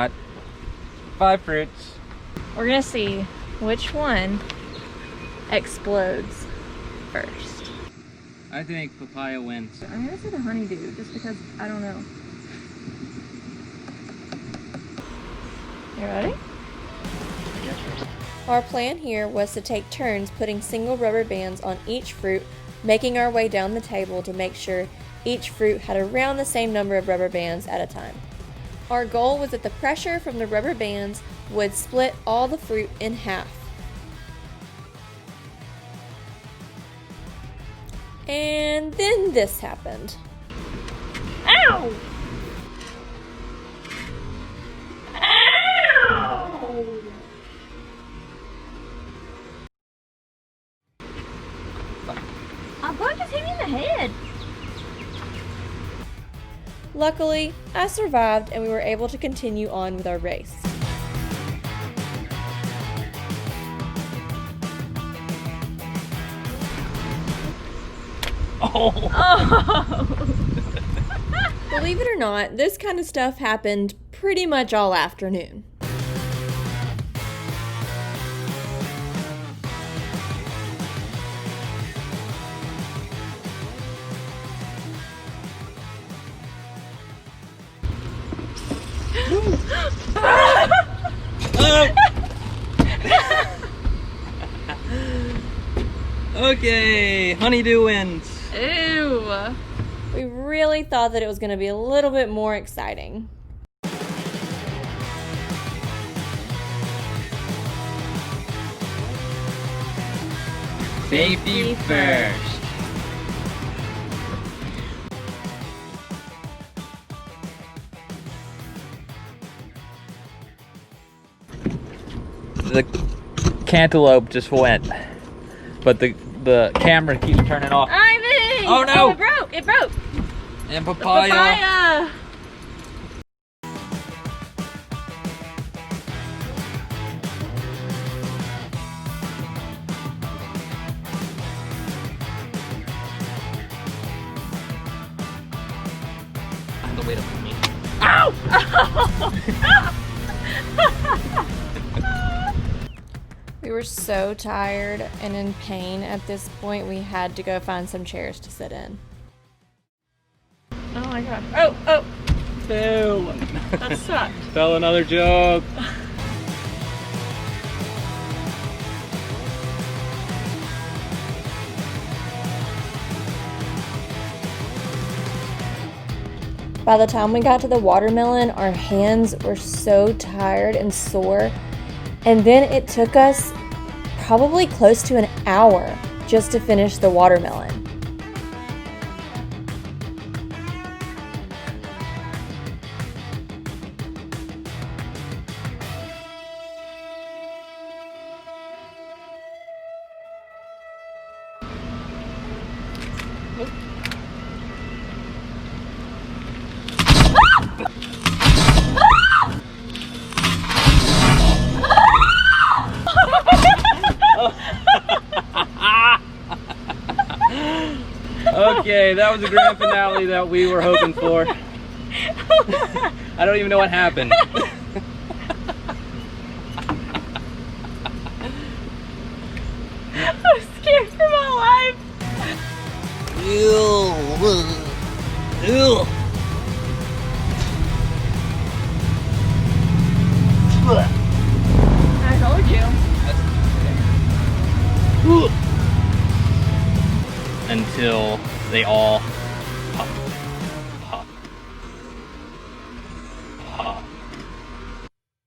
got 5 fruits. We're gonna see which one explodes first. I think papaya wins. I'm gonna say the honeydew just because I don't know. You ready? Our plan here was to take turns putting single rubber bands on each fruit, making our way down the table to make sure each fruit had around the same number of rubber bands at a time. Our goal was that the pressure from the rubber bands would split all the fruit in half. And then this happened. Ow! Ow! A bug just hit me in the head. Luckily, I survived and we were able to continue on with our race. Oh! Believe it or not, this kind of stuff happened pretty much all afternoon. Okay, honeydew wins. Ew. We really thought that it was going to be a little bit more exciting. Safety first. The cantaloupe just went, but the camera keeps turning off. Ivy! Oh no! Oh, it broke! It broke! And The papaya. papaya! The weight of me. Ow! We were so tired and in pain at this point, we had to go find some chairs to sit in. Oh my god. Oh, oh! Ew. That sucked. Tell another joke. By the time we got to the watermelon, our hands were so tired and sore. And then it took us probably close to an hour just to finish the watermelon. Okay, that was the grand finale that we were hoping for. I don't even know what happened. I'm scared for my life. Ew. Ew. I told you. Until they all pop.